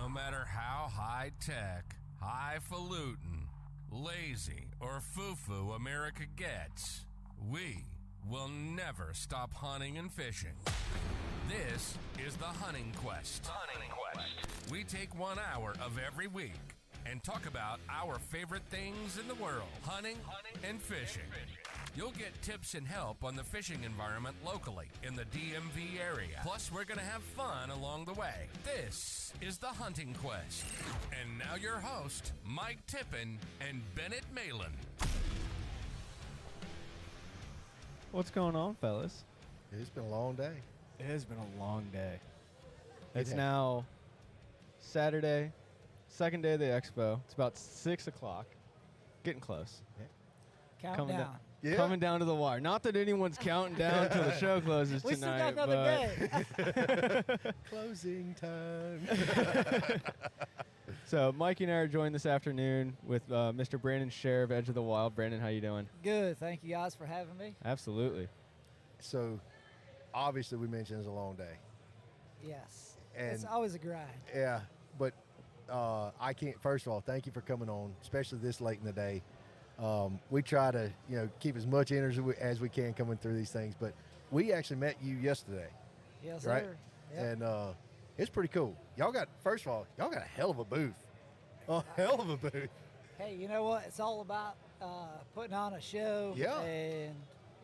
No matter how high-tech, highfalutin, lazy, or foo-foo America gets, we will never stop hunting and fishing. This is the Hunting Quest. Hunting Quest. We take 1 hour of every week and talk about our favorite things in the world, hunting and fishing. You'll get tips and help on the fishing environment locally in the DMV area. Plus, we're going to have fun along the way. This is the Hunting Quest. And now your host, Mike Tippin and Bennett Malin. What's going on, fellas? It's been a long day. It has been a long day. It's now Saturday, second day of the expo. It's about 6 o'clock. Getting close. Yeah. Countdown. Coming down to the wire. Not that anyone's counting down till the show closes We still tonight. got another day. Closing time. So Mikey and I are joined this afternoon with Mr. Brandon Scher of Edge of the Wild. Brandon, how you doing? Good. Thank you guys for having me. Absolutely. So, obviously, we mentioned it's a long day. Yes. And it's always a grind. Yeah, but I can't. First of all, thank you for coming on, especially this late in the day. We try to, keep as much energy as we can coming through these things. But we actually met you yesterday. Yes, right? sir. Yep. And it's pretty cool. First of all, y'all got a hell of a booth. A hell of a booth. Hey, you know what? It's all about putting on a show. Yeah. And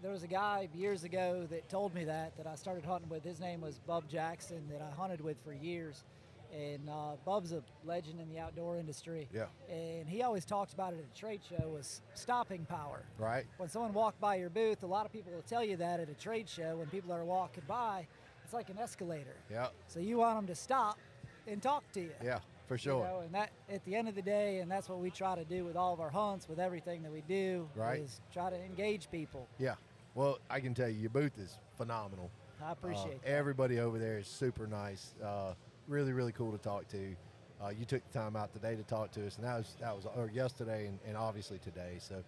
there was a guy years ago that told me that I started hunting with. His name was Bub Jackson, that I hunted with for years. And Bub's a legend in the outdoor industry. Yeah. And he always talks about it at a trade show was stopping power. Right. When someone walked by your booth, a lot of people will tell you that at a trade show when people are walking by, it's like an escalator. Yeah. So you want them to stop and talk to you. Yeah, for sure. And that at the end of the day, and that's what we try to do with all of our hunts, with everything that we do, right, is try to engage people. Yeah. Well, I can tell you, your booth is phenomenal. I appreciate that. Everybody over there is super nice. Really, really cool to talk to. You took the time out today to talk to us, and that was yesterday and obviously today. So,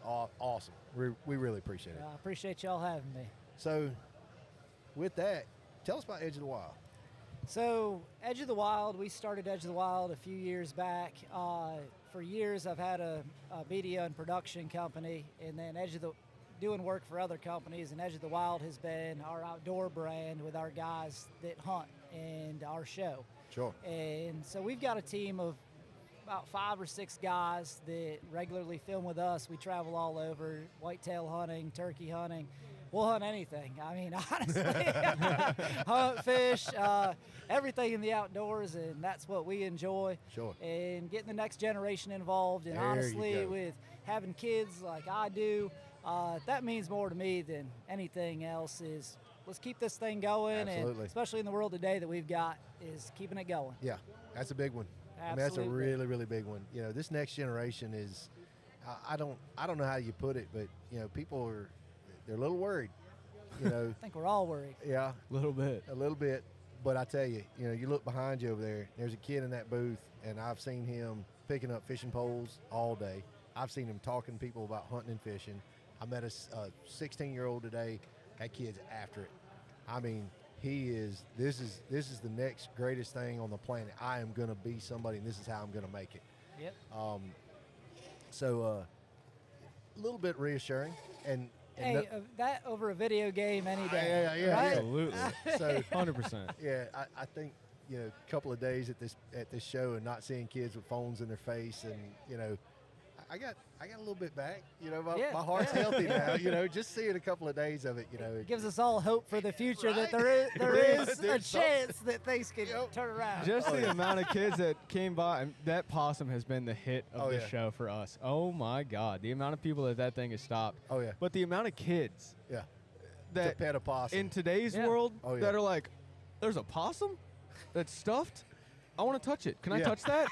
awesome. We really appreciate it. I appreciate y'all having me. So, with that, tell us about Edge of the Wild. So, Edge of the Wild, we started Edge of the Wild a few years back. For years, I've had a media and production company, and then doing work for other companies, and Edge of the Wild has been our outdoor brand with our guys that hunt and our show. Sure. And so we've got a team of about 5 or 6 guys that regularly film with us. We travel all over, whitetail hunting, turkey hunting. We'll hunt anything. I mean, honestly, hunt, fish, everything in the outdoors, and that's what we enjoy. Sure. And getting the next generation involved, and honestly, with having kids like I do, that means more to me than anything else. Is let's keep this thing going. Absolutely. And especially in the world today that we've got, is keeping it going. Yeah, that's a big one. Absolutely. I mean, that's a really, really big one. This next generation is, I don't know how you put it, but people they're a little worried. I think we're all worried. Yeah, A little bit. But I tell you, you look behind you over there. There's a kid in that booth, and I've seen him picking up fishing poles all day. I've seen him talking to people about hunting and fishing. I met a 16-year-old today. That kid's after it. I mean, he is. This is the next greatest thing on the planet. I am going to be somebody, and this is how I'm going to make it. Yep. So a little bit reassuring, and Hey, that over a video game any day. Yeah, right? Absolutely. So 100%. yeah, I think a couple of days at this show and not seeing kids with phones in their face, and I got a little bit back. My heart's healthy now. Just seeing a couple of days of it. It gives us all hope for the future, right? that there is a chance that things can turn around. Just the amount of kids that came by, that possum has been the hit of the show for us. Oh my God, the amount of people that thing has stopped. Oh yeah. But the amount of kids that to pet a possum in today's world that are like, there's a possum that's stuffed. I want to touch it. Can I touch that?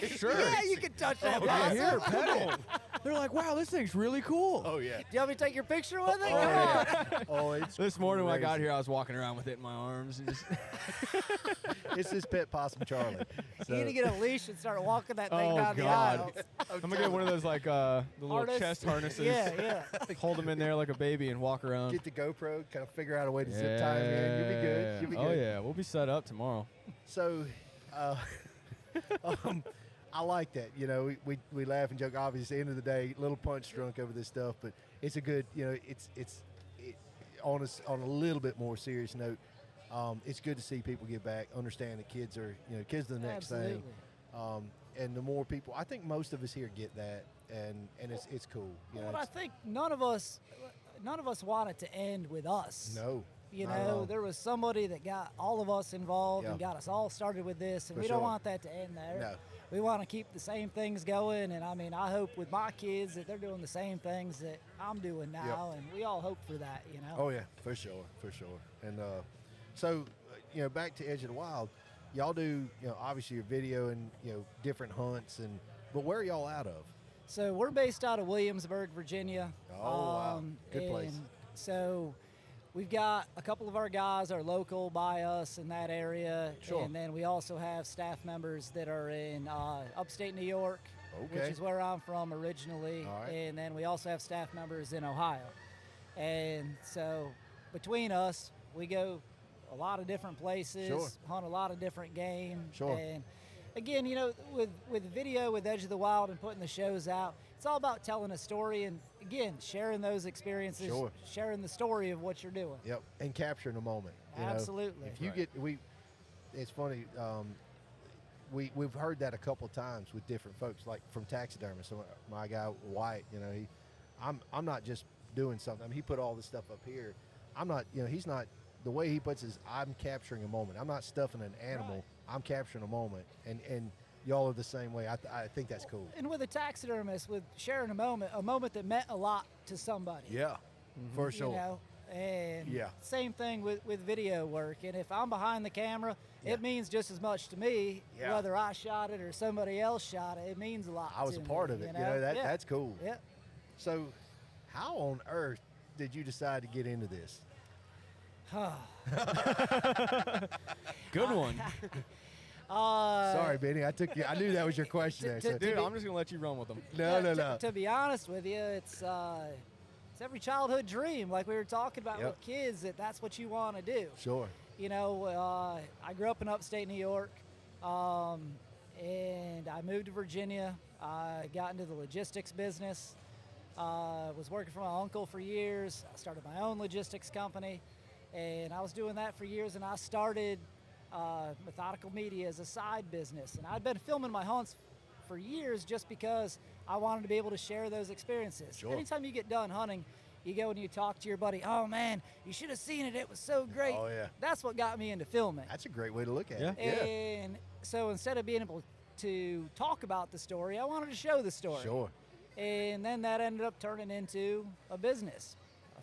Sure. Yeah, you can touch that. Yeah, here, pet it. They're like, wow, this thing's really cool. Oh yeah. Do you want me to take your picture with it? Yeah. Oh, it's This morning when I got crazy. here, I was walking around with it in my arms. And just It's this pet possum, Charlie. So, You need to get a leash and start walking that thing Oh, down God. the aisles. I'm going to get one of those, like, the little Artists. chest harnesses. Yeah. Hold them in there like a baby and walk around. get the GoPro, kind of figure out a way to zip tie him in. You'll be good. Oh, yeah. We'll be set up tomorrow. So, I like that. You know, we laugh and joke. Obviously, at the end of the day, little punch drunk over this stuff, but it's a good. You know, on a little bit more serious note. It's good to see people get back, understand that kids are the next thing. And the more people, I think most of us here get that, and it's cool. You know, But I think none of us want it to end with us. No. You not at all. know, there was somebody that got all of us involved and Yeah. got us all started with this, and For we sure. don't want that to end there. No. We want to keep the same things going, and I mean, I hope with my kids that they're doing the same things that I'm doing now, and we all hope for that, you know. Oh yeah, for sure. And so, back to Edge of the Wild, y'all do, obviously your video and different hunts, but where are y'all out of? So we're based out of Williamsburg, Virginia. Oh, wow. Good place. And so we've got a couple of our guys are local by us in that area. Sure. And then we also have staff members that are in upstate New York, Okay. which is where I'm from originally. All right. And then we also have staff members in Ohio. And so between us, we go a lot of different places, Sure. hunt a lot of different game. Sure. And again, with video, with Edge of the Wild and putting the shows out, it's all about telling a story and, again, sharing those experiences, Sure. sharing the story of what you're doing. Yep, and capturing a moment. Absolutely. If you it's funny. We've heard that a couple times with different folks, like from taxidermists. So my guy White, I'm not just doing something. I mean, he put all this stuff up here. I'm not, he's not. The way he puts it is, I'm capturing a moment. I'm not stuffing an animal. Right. I'm capturing a moment, and y'all are the same way. I think that's cool. And with a taxidermist, with sharing a moment that meant a lot to somebody. Yeah, for sure. You know? And Yeah. same thing with video work. And if I'm behind the camera, Yeah. it means just as much to me, Yeah. whether I shot it or somebody else shot it. It means a lot I was to a part me, of it. Yeah. That's cool. Yep. So, how on earth did you decide to get into this? Good one. Sorry, Benny. I knew that was your question there. So Dude, I'm just going to let you run with them. no. To be honest with you, it's every childhood dream, like we were talking about Yep. with kids, that's what you want to do. Sure. I grew up in upstate New York, and I moved to Virginia. I got into the logistics business. Was working for my uncle for years. I started my own logistics company, and I was doing that for years. And I started Methodical Media as a side business. And I'd been filming my hunts for years just because I wanted to be able to share those experiences. Sure. Anytime you get done hunting, you go and you talk to your buddy, oh man, you should have seen it. It was so great. Oh, yeah. That's what got me into filming. That's a great way to look at Yeah. it. And so instead of being able to talk about the story, I wanted to show the story. Sure. And then that ended up turning into a business.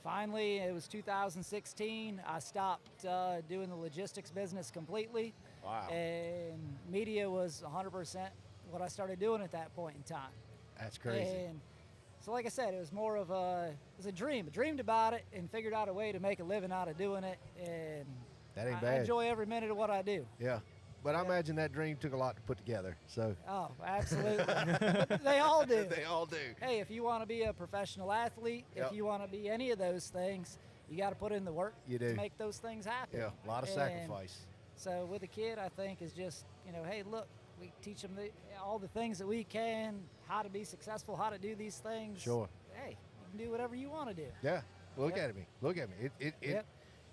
Finally, it was 2016. I stopped doing the logistics business completely. Wow. And media was 100% what I started doing at that point in time. That's crazy. And so like I said, it was more of a dream. I dreamed about it and figured out a way to make a living out of doing it. And That ain't I bad. enjoy every minute of what I do. Yeah. But I imagine that dream took a lot to put together. So Oh, absolutely. But they all do. they all do. Hey, if you want to be a professional athlete, Yep. if you want to be any of those things, you got to put in the work You do. to make those things happen. Yeah. A lot of And sacrifice. So with a kid, I think is just, hey, look, we teach them all the things that we can, how to be successful, how to do these things. Sure. Hey, you can do whatever you want to do. Yeah. Look Yep. at me. Look at me. Yep.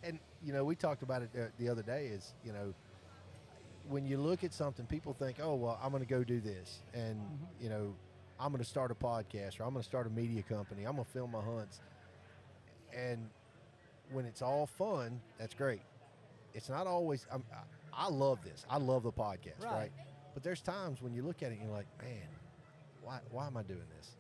And we talked about it the other day. Is when you look at something, people think, oh well, I'm going to go do this, and I'm going to start a podcast, or I'm going to start a media company. I'm going to film my hunts. And when it's all fun, that's great. It's not always. I love this. I love the podcast, Right. right? But there's times when you look at it and you're like, man, why am I doing this?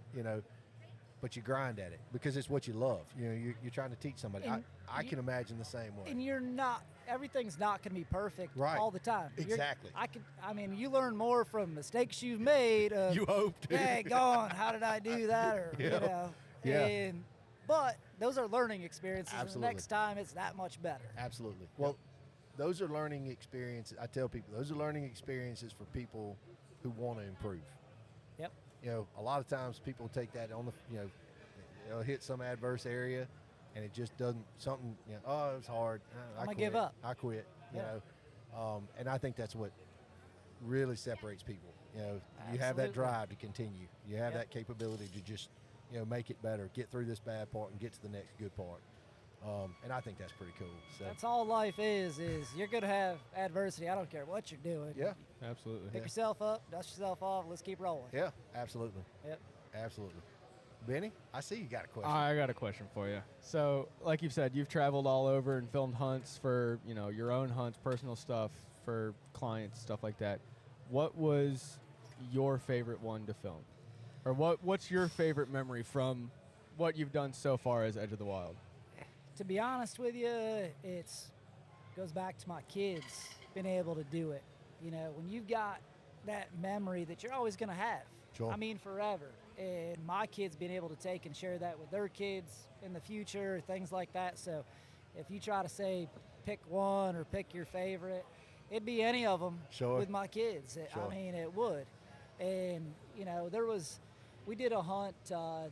But you grind at it because it's what you love. You're trying to teach somebody. And I can imagine the same way. And you're not, everything's not going to be perfect Right. all the time. Exactly. You learn more from mistakes you've made. You hope to. Hey, gone. How did I do that? Or, Yeah. Yeah. But those are learning experiences. And Absolutely. the next time, it's that much better. Absolutely. Well, those are learning experiences. I tell people those are learning experiences for people who want to improve. Yep. A lot of times people take that on the, they'll hit some adverse area, and it just doesn't, something, oh, it's hard. I I'ma quit. give up. I quit, Yeah. And I think that's what really separates people. You know, you have that Absolutely. drive to continue. You have Yep. that capability to just, you know, make it better, get through this bad part, and get to the next good part. And I think that's pretty cool. So That's all life is you're going to have adversity. I don't care what you're doing. yeah, Absolutely. Pick yourself up, dust yourself off, let's keep rolling. yeah, absolutely, Yep. absolutely. Benny, I see you got a question. I got a question for you. So, like you've said, you've traveled all over and filmed hunts for, you know, your own hunts, personal stuff for clients, stuff like that. What was your favorite one to film? Or what's your favorite memory from what you've done so far as Edge of the Wild? To be honest with you, it's goes back to my kids being able to do it. You know, when you've got that memory that you're always going to have. Sure. I mean, forever. And my kids being able to take and share that with their kids in the future, things like that. So if you try to say pick one or pick your favorite, it'd be any of them Sure. with my kids. Sure. I mean, it would. And, you know, we did a hunt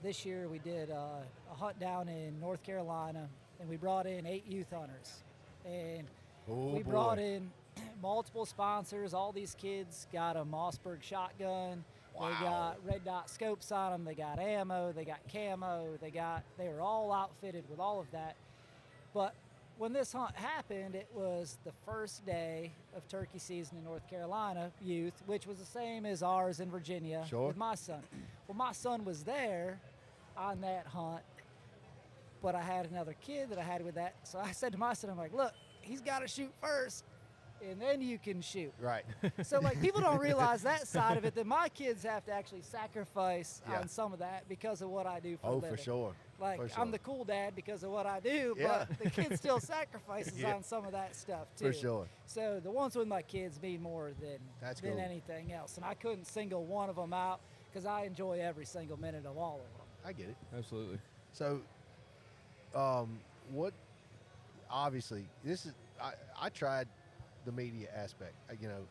this year. We did a hunt down in North Carolina, and we brought in 8 youth hunters. And Oh, we boy. brought in multiple sponsors. All these kids got a Mossberg shotgun. They Wow. got red dot scopes on them. They got ammo. They got camo. They were all outfitted with all of that. But when this hunt happened, it was the first day of turkey season in North Carolina, youth, which was the same as ours in Virginia Sure. with my son. Well, my son was there on that hunt, but I had another kid that I had with that. So I said to my son, I'm like, look, he's got to shoot first, and then you can shoot. Right. So, like, people don't realize that side of it, that my kids have to actually sacrifice Yeah. on some of that because of what I do for a Oh, living. for sure. Like, For sure. I'm the cool dad because of what I do, Yeah. but the kid still sacrifices Yeah. on some of that stuff, too. For sure. So the ones with my kids mean more That's than cool. anything else. And I couldn't single one of them out because I enjoy every single minute of all of them. I get it. Absolutely. So, what? Obviously, this is. I tried the media aspect. You know,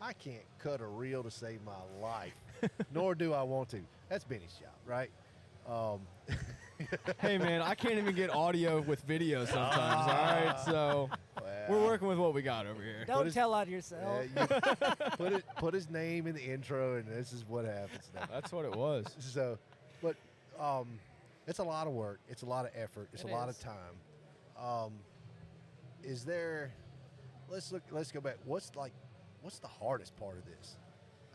I can't cut a reel to save my life, nor do I want to. That's Benny's job, right? Hey, man, I can't even get audio with video sometimes, all right? So we're working with what we got over here. Don't his- tell on yourself. put his name in the intro, and this is what happens now. That's what it was. So, but it's a lot of work. It's a lot of effort. It's It a lot is. of time. Is there? Let's go back. What's the hardest part of this?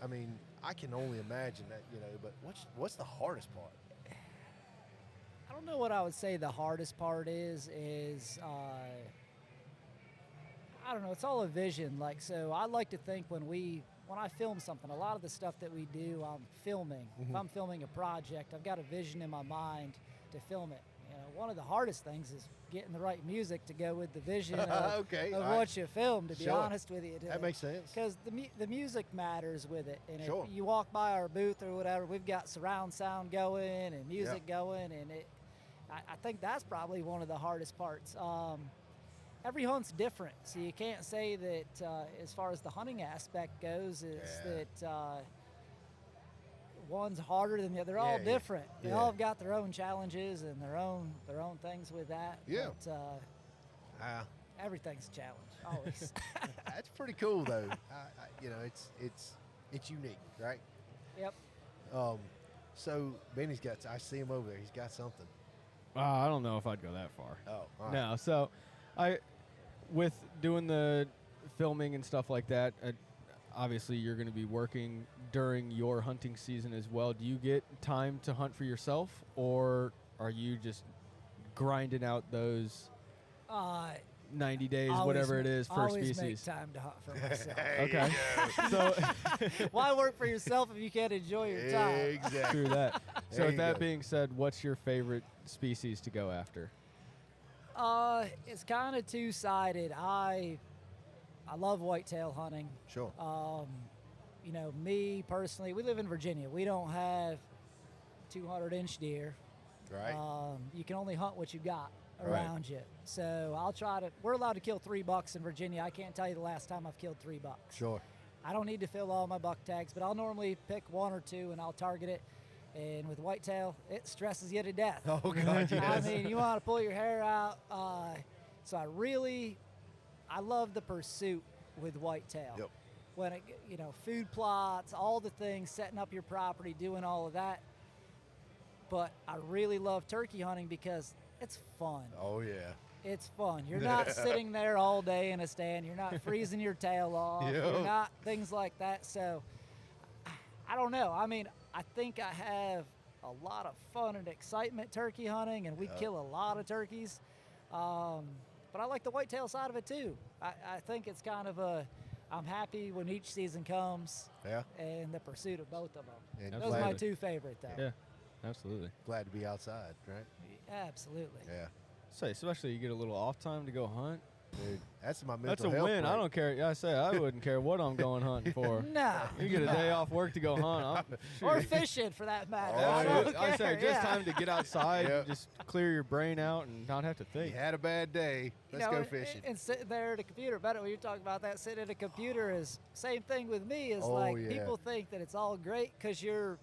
I mean, I can only imagine that, you know. But what's the hardest part? I don't know what I would say the hardest part is I don't know, it's all a vision. Like, so I like to think when I film something, a lot of the stuff that we do, I'm filming. If I'm filming a project, I've got a vision in my mind to film it. You know, one of the hardest things is getting the right music to go with the vision of, Okay, of all what right. you film, to be Sure. honest with you. That makes sense. Because the music matters with it. And Sure. if you walk by our booth or whatever, we've got surround sound going and music going, and I think that's probably one of the hardest parts. Every hunt's different, so you can't say that as far as the hunting aspect goes, is Yeah. that one's harder than the other. They're all Yeah, different. They yeah. all have got their own challenges and their own things with that. Yeah. But everything's a challenge, always. That's pretty cool, though. You know, it's unique, right? Yep. So Benny's got. I see him over there. He's got something. I don't know if I'd go that far. Oh, all right. No, so with doing the filming and stuff like that, obviously you're going to be working during your hunting season as well. Do you get time to hunt for yourself, or are you just grinding out those 90 days, whatever it is, per always species? make time to hunt for myself. Okay. So Why work for yourself if you can't enjoy your time? Exactly. through that. So There with you that go. being said, what's your favorite species to go after? It's kind of two-sided. I love whitetail hunting. Sure. You know, me personally, we live in Virginia. We don't have 200-inch deer. Right. You can only hunt what you got Right. around you. So we're allowed to kill 3 bucks in Virginia. I can't tell you the last time I've killed 3 bucks. Sure. I don't need to fill all my buck tags, but I'll normally pick 1 or 2 and I'll target it. And with whitetail, it stresses you to death. Oh God, I yes. mean, you want to pull your hair out. So I love the pursuit with whitetail. Yep. When it, food plots, all the things, setting up your property, doing all of that. But I really love turkey hunting because it's fun. Oh yeah. It's fun. You're not sitting there all day in a stand. You're not freezing your tail off. Yep. You're not things like that. So I don't know. I mean, I think I have a lot of fun and excitement turkey hunting, and we kill a lot of turkeys. But I like the whitetail side of it too. I think it's kind of I'm happy when each season comes. Yeah. And the pursuit of both of them. And Those are my two favorite though. Yeah, absolutely. glad to be outside, right? Absolutely. Yeah. Say, especially you get a little off time to go hunt. Dude, that's my mental That's a health win. I break. don't care. Yeah, I say I wouldn't care what I'm going hunting for. No. You get a day off work to go hunt. Or fishing for that matter. Oh, I don't I say care, just time to get outside Yep. and just clear your brain out and not have to You think. had a bad day. Let's go fishing. And sitting there at a computer, better when you're talking about that, sitting at a computer is same thing with me. Is Oh, like yeah. people think that it's all great because you're,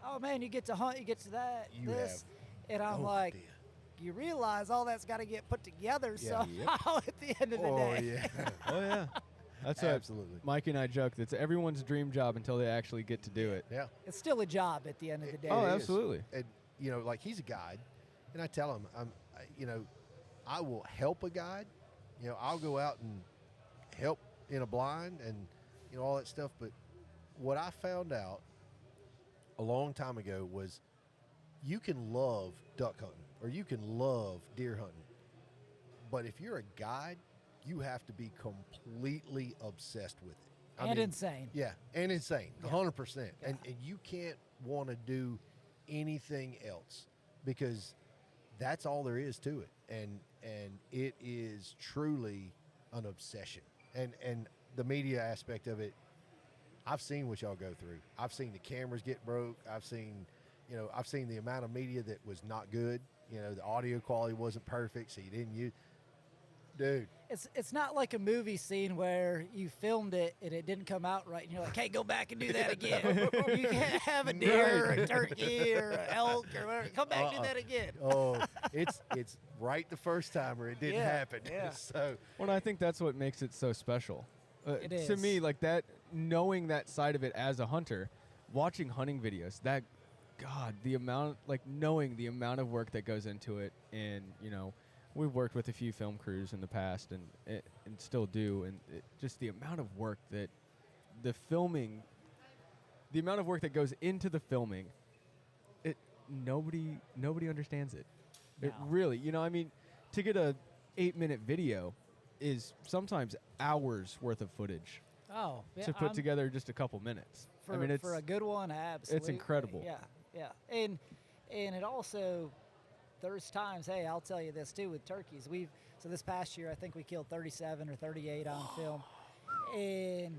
oh man, you get to hunt, you get to that, You this, and I'm No like, idea. you realize all that's got to get put together Yeah. somehow at the end of the Oh day. yeah. Oh yeah, that's what Absolutely. Mikey and I joke. That's everyone's dream job until they actually get to do it. Yeah. It's still a job at the end of the day. Oh, It is. absolutely. And like he's a guide, and I tell him, I will help a guide. I'll go out and help in a blind and all that stuff. But what I found out a long time ago was you can love duck hunting or you can love deer hunting, but if you're a guide, you have to be completely obsessed with it. And insane. Yeah, and insane, Yeah. 100%. Yeah. And you can't want to do anything else because that's all there is to it. And it is truly an obsession. And the media aspect of it, I've seen what y'all go through. I've seen the cameras get broke. I've seen the amount of media that was not good. The audio quality wasn't perfect, so you didn't use. Dude, It's not like a movie scene where you filmed it and it didn't come out right, and you're like, hey, go back and do that again. You can't have a deer or a turkey or an elk or whatever. Come back and do that again. oh, it's right the first time or it didn't Yeah, happen. yeah. So Well, I think that's what makes it so special. It To is. me, like that, knowing that side of it as a hunter, watching hunting videos, that, God, knowing the amount of work that goes into it, and we've worked with a few film crews in the past, and still do, and just the amount of work that the amount of work that goes into the filming, nobody understands it. It No. really, to get a 8-minute video is sometimes hours worth of footage Oh, yeah, to put I'm- together just a couple minutes. For a good one, absolutely. incredible. Yeah. And it also, there's times, hey, I'll tell you this too with turkeys. So this past year, I think we killed 37 or 38 on film. And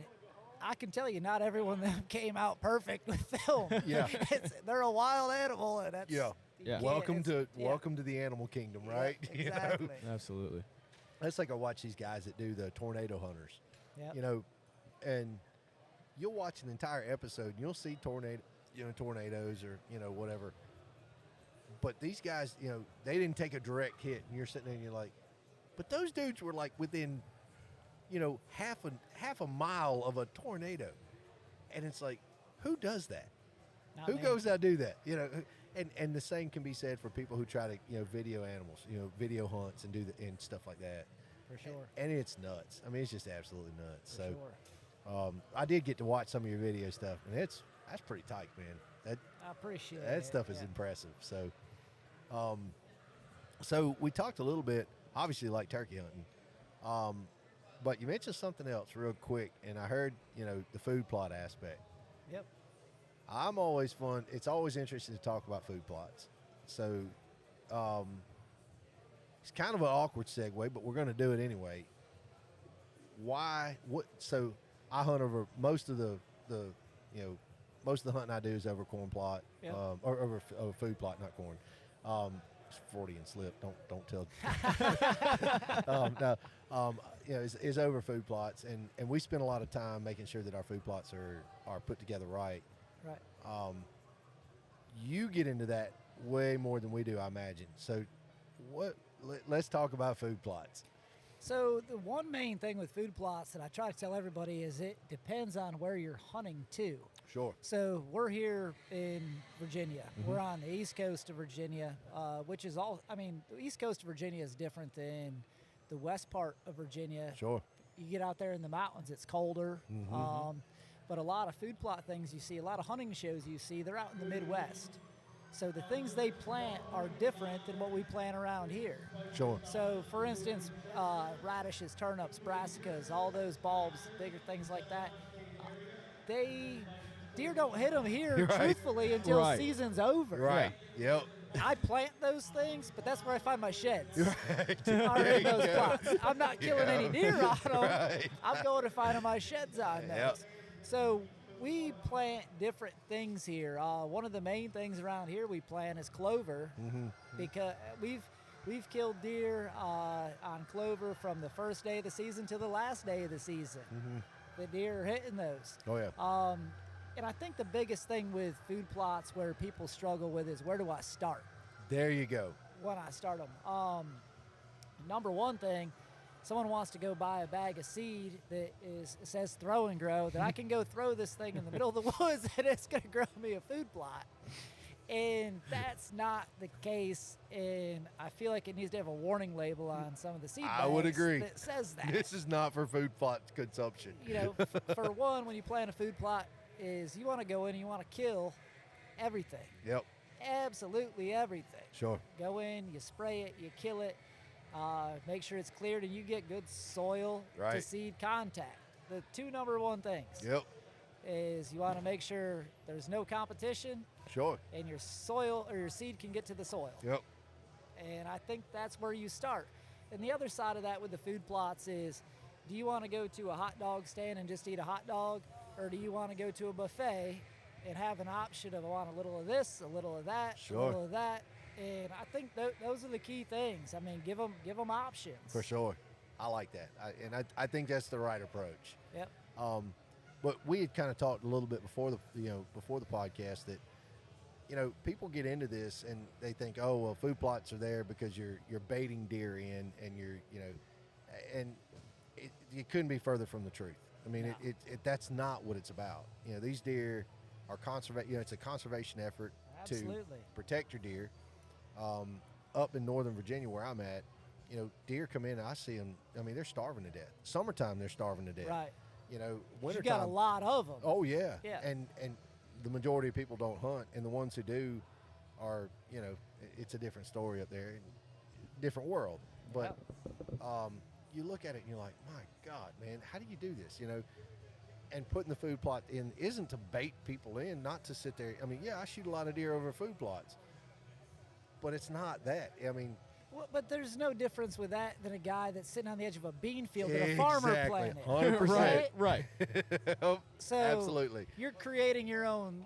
I can tell you, not every one of them came out perfect with film. Yeah. They're a wild animal, and that's Yeah. you Yeah. can't- welcome it's- yeah. welcome to the animal kingdom, right? Yeah, exactly. Absolutely. That's like I watch these guys that do the tornado hunters. Yep. And you'll watch an entire episode and you'll see tornadoes or whatever. But these guys, they didn't take a direct hit, and you're sitting there and you're like, but those dudes were like within, half a mile of a tornado, and it's like, who does that? Not Who me. goes out do that? And the same can be said for people who try to video animals, video hunts and and stuff like that. For sure. And it's nuts. I mean, it's just absolutely nuts. For so sure. I did get to watch some of your video stuff, and that's pretty tight, man. I appreciate That it. stuff is yeah. impressive. So, so we talked a little bit, obviously, like turkey hunting, but you mentioned something else real quick, and I heard the food plot aspect. Yep. I'm always fun. It's always interesting to talk about food plots. So, it's kind of an awkward segue, but we're going to do it anyway. Why? What? So, I hunt over most of the most of the hunting I do is over corn plot, Yep. or over food plot, not corn. It's Freudian slip. Don't tell. No, is over food plots, and we spend a lot of time making sure that our food plots are put together right. Right. You get into that way more than we do, I imagine. So, let's talk about food plots. So the one main thing with food plots that I try to tell everybody is it depends on where you're hunting to. Sure. So we're here in Virginia. We're on the east coast of Virginia, which is the east coast of Virginia is different than the west part of Virginia. Sure. You get out there in the mountains, it's colder. But a lot of food plot things you see, a lot of hunting shows you see, they're out in the Midwest. So the things they plant are different than what we plant around here. Sure. So, for instance, radishes, turnips, brassicas, all those bulbs, bigger things like that, deer don't hit them here, Right. truthfully, until Right. season's over. Right. Yep. I plant those things, but that's where I find my sheds. Right. Are in those plots. I'm not killing any deer on them. Right. I'm going to find my sheds on those. Yep. So we plant different things here. One of the main things around here we plant is clover, because we've killed deer on clover from the first day of the season to the last day of the season. The deer are hitting those. Oh, yeah. And I think the biggest thing with food plots where people struggle with is, where do I start There you go. when I start them? Number one thing, someone wants to go buy a bag of seed that says throw and grow, that I can go throw this thing in the middle of the woods and it's going to grow me a food plot. And that's not the case, and I feel like it needs to have a warning label on some of the seed bags I would agree. that says that. This is not for food plot consumption. You know, for one, when you plant a food plot, is you want to go in and you want to kill everything. Yep. Absolutely everything. Sure. Go in, you spray it, you kill it, make sure it's cleared, and you get good soil to Right. seed contact. The two number one things Yep. is you want to make sure there's no competition Sure. and your soil or your seed can get to the soil. Yep. And I think that's where you start. And the other side of that with the food plots is, do you want to go to a hot dog stand and just eat a hot dog, or do you want to go to a buffet and have an option of, I want a little of this, a little of that, Sure. a little of that? And I think those are the key things. I mean, give them options. For sure. I like that. I think that's the right approach. Yep. But we had kind of talked a little bit before the podcast that, people get into this and they think, oh, well, food plots are there because you're baiting deer in, and and it couldn't be further from the truth. I mean, No. that's not what it's about. These deer are it's a conservation effort Absolutely. to protect your deer. Up in Northern Virginia where I'm at, deer come in and I see them. I mean, they're starving to death. Summertime, they're starving to death. Right. Wintertime. You got a lot of them. Oh yeah. Yeah. And the majority of people don't hunt, and the ones who do are, it's a different story up there, different world. But you look at it and you're like, my God, man, how do you do this? And putting the food plot in isn't to bait people in, not to sit there. I mean, yeah, I shoot a lot of deer over food plots, but it's not that. I mean, Well, but there's no difference with that than a guy that's sitting on the edge of a bean field that a farmer exactly, planted. 100%. Right. So Absolutely. you're creating your own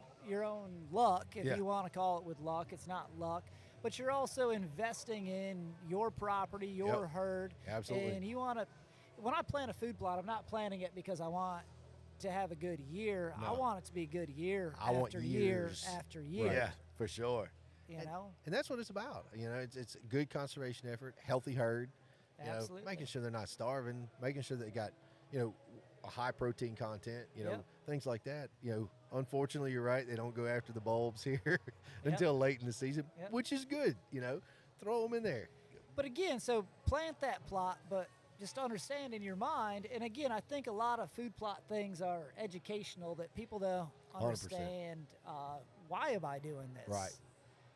luck, if Yeah. you want to call it with luck. It's not luck, but you're also investing in your property, your Yep. herd. Absolutely. And you want to. When I plant a food plot, I'm not planting it because I want to have a good year. I No. want it to be a good year I want after year years. after year. Yeah, for sure. You know. And that's what it's about. It's a good conservation effort, healthy herd. Absolutely. Making sure they're not starving, making sure they got, a high protein content, Yep. things like that. Unfortunately, you're right. They don't go after the bulbs here until late in the season, Yep. which is good. Throw them in there. But again, so plant that plot, but just understand in your mind. And again, I think a lot of food plot things are educational, that people don't 100%. understand. Why am I doing this? Right.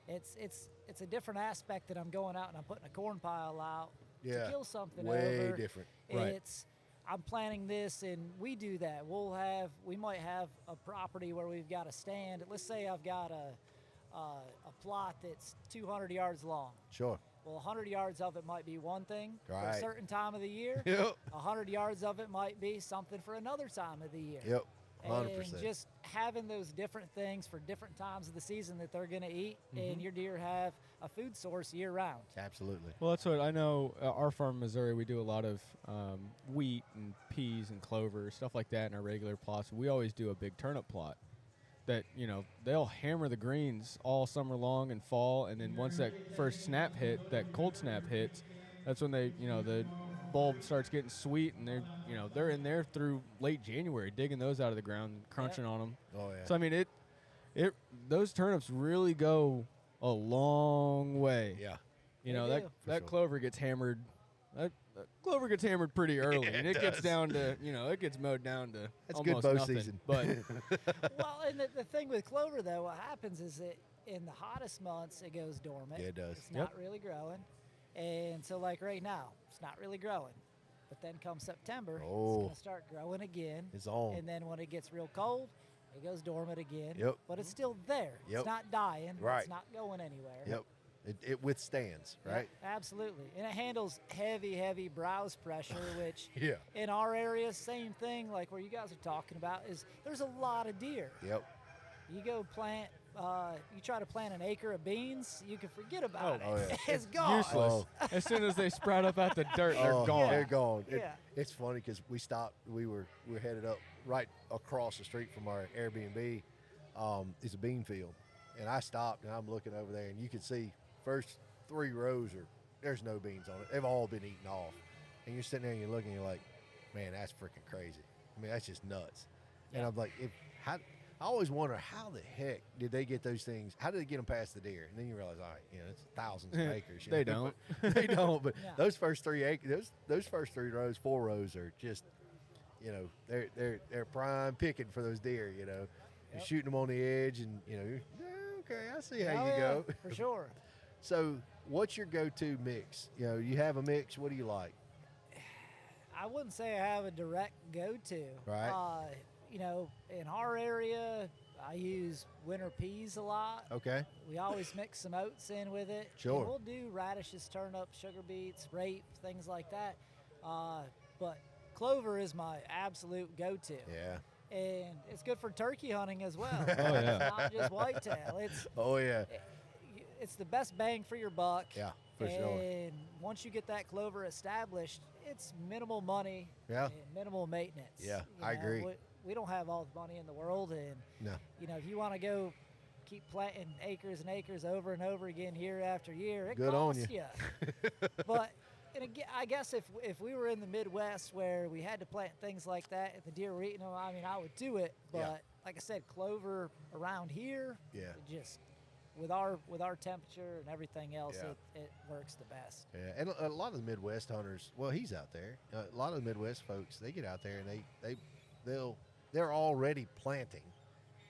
It's a different aspect that I'm going out and I'm putting a corn pile out Yeah. to kill something Way over. different. Right. It's I'm planting this, and we do that. We might have a property where we've got a stand. Let's say I've got a plot that's 200 yards long. Sure. Well, 100 yards of it might be one thing for a Right. certain time of the year. Yep. 100 yards of it might be something for another time of the year. Yep. And 100%. just having those different things for different times of the season that they're going to eat, Mm-hmm. and your deer have a food source year round. Absolutely. Well, that's what I know. Our farm in Missouri, we do a lot of wheat and peas and clover, stuff like that in our regular plots. We always do a big turnip plot that, they'll hammer the greens all summer long and fall. And then once that first snap hit, that cold snap hits, that's when they, bulb starts getting sweet, and they're in there through late January, digging those out of the ground, crunching on them. Oh yeah. So I mean, those turnips really go a long way. Yeah. You know, They do. that sure. clover gets hammered. That clover gets hammered pretty early, and it gets down to, it gets mowed down to That's good almost bow nothing. season. But Well, and the thing with clover, though, what happens is that in the hottest months, it goes dormant. Yeah, it does. It's not really growing. And so, like right now, it's not really growing. But then come September, it's going to start growing again. It's on. And then when it gets real cold, it goes dormant again. Yep. But it's still there. Yep. It's not dying. Right. It's not going anywhere. Yep. It withstands, Yeah, right? absolutely. And it handles heavy browse pressure, which Yeah. in our area, same thing, like where you guys are talking about, is there's a lot of deer. Yep. You go plant, you try to plant an acre of beans, you can forget about Oh, it. yeah. It's gone. useless. As soon as they sprout up out the dirt, they're gone. They're gone. Yeah. It's funny because we stopped. We were headed up right across the street from our Airbnb. It's a bean field, and I stopped and I'm looking over there, and you can see first 3 rows there's no beans on it. They've all been eaten off, and you're sitting there and you're looking, and you're like, man, that's freaking crazy. I mean, that's just nuts. And Yeah. I'm like, I always wonder how the heck did they get those things? How did they get them past the deer? And then you realize, all right, it's thousands of acres. you They know, don't. but they don't. But Yeah. those first 3 acres, those first 3 rows, 4 rows are just, they're prime picking for those deer. You're Yep. shooting them on the edge, and okay, I see how Oh, you yeah, go. for sure. So, what's your go-to mix? You have a mix. What do you like? I wouldn't say I have a direct go-to. Right. In our area, I use winter peas a lot. Okay. We always mix some oats in with it. Sure. And we'll do radishes, turnips, sugar beets, rape, things like that. But clover is my absolute go-to. Yeah. And it's good for turkey hunting as well. Oh, yeah. It's not just whitetail. Oh yeah. It's the best bang for your buck. Yeah, for and sure. once you get that clover established, it's minimal money Yeah. and minimal maintenance. Yeah, You I know, agree. We don't have all the money in the world, and No. if you want to go keep planting acres and acres over and over again year after year, it Good on costs you. But and again, I guess if we were in the Midwest where we had to plant things like that and the deer were eating them, I mean, I would do it. But Yeah. like I said, clover around here, Yeah. it just with our temperature and everything else, Yeah. it works the best. Yeah, and a lot of the Midwest hunters. Well, he's out there. A lot of the Midwest folks, they get out there and they're already planting,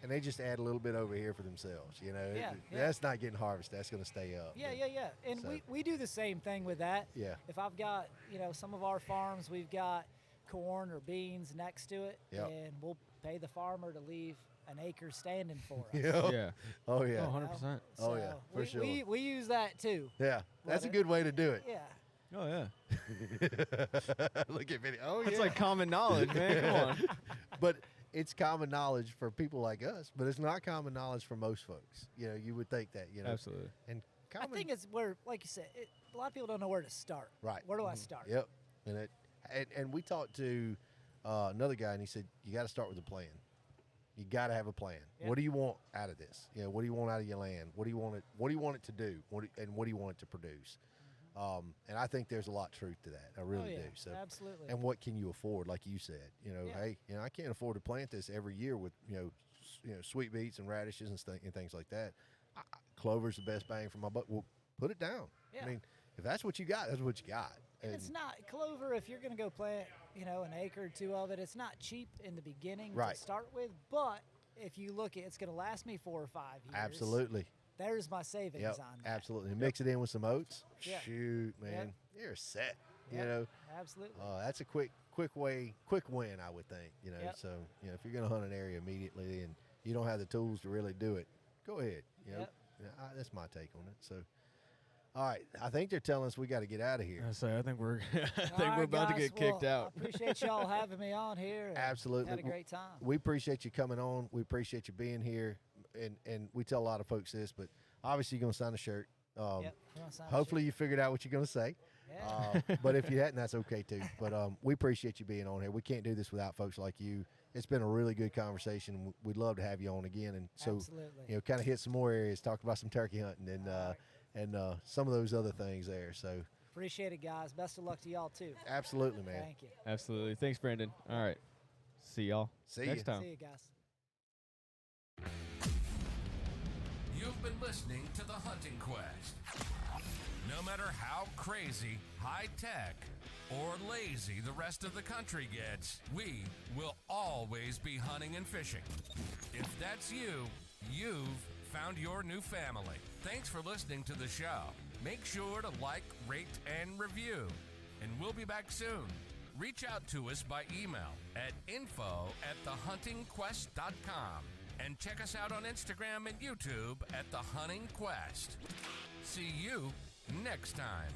and they just add a little bit over here for themselves. Yeah. That's not getting harvested. That's going to stay up. Yeah, But- yeah, yeah. And so- we do the same thing with that. Yeah. If I've got, some of our farms, we've got corn or beans next to it, Yep. and we'll pay the farmer to leave an acre standing for us. Yeah. Yeah. Oh yeah. Oh, 100%. Oh, yeah, So for we, sure. we use that too. Yeah. That's a it- good way to do it. Yeah. Oh, yeah. Look at me. Oh yeah. It's like common knowledge, man. Come on. But it's common knowledge for people like us, but it's not common knowledge for most folks. You would think that. Absolutely. And I common. think it's where, like you said, a lot of people don't know where to start. Right. Where do I start? Yep. And we talked to another guy, and he said you got to start with a plan. You got to have a plan. Yep. What do you want out of this? What do you want out of your land? What do you want it to do? And what do you want it to produce? And I think there's a lot of truth to that. I really Oh, yeah. do. So, Absolutely. and what can you afford? Like you said, Yeah. hey, I can't afford to plant this every year with sweet beets and radishes and things like that. Clover's the best bang for my buck. Well, put it down. Yeah. I mean, if that's what you got, that's what you got. And it's not clover. If you're going to go plant, an acre or two of it, it's not cheap in the beginning Right. to start with. But if you look at, it's going to last me 4 or 5 years. Absolutely. There's my savings Yep, on that. absolutely. And mix it in with some oats. Yeah. Shoot, man, you're set. Yep, absolutely. That's a quick win, I would think. Yep. So if you're going to hunt an area immediately and you don't have the tools to really do it, go ahead. Yep. That's my take on it. So, all right, I think they're telling us we got to get out of here. I think we're All right, about to guys, get kicked well, out. I appreciate y'all having me on here. and Absolutely. Had a great time. We appreciate you coming on. We appreciate you being here, and we tell a lot of folks this, but obviously you're going to sign a shirt. Yep, we're gonna sign a Hopefully you figured out what you're going to say. Yeah. But if you hadn't, that's okay too. But we appreciate you being on here. We can't do this without folks like you. It's been a really good conversation. We'd love to have you on again. And so, Absolutely. kind of hit some more areas, talk about some turkey hunting and some of those other things there. So, Appreciate it, guys. Best of luck to y'all, too. Absolutely, man. Thank you. Absolutely. Thanks, Brandon. All right. See y'all See next ya. time. See you guys. You've been listening to The Hunting Quest. No matter how crazy, high-tech, or lazy the rest of the country gets, we will always be hunting and fishing. If that's you, you've found your new family. Thanks for listening to the show. Make sure to like, rate, and review. And we'll be back soon. Reach out to us by email at info@thehuntingquest.com. And check us out on Instagram and YouTube at The Hunting Quest. See you next time.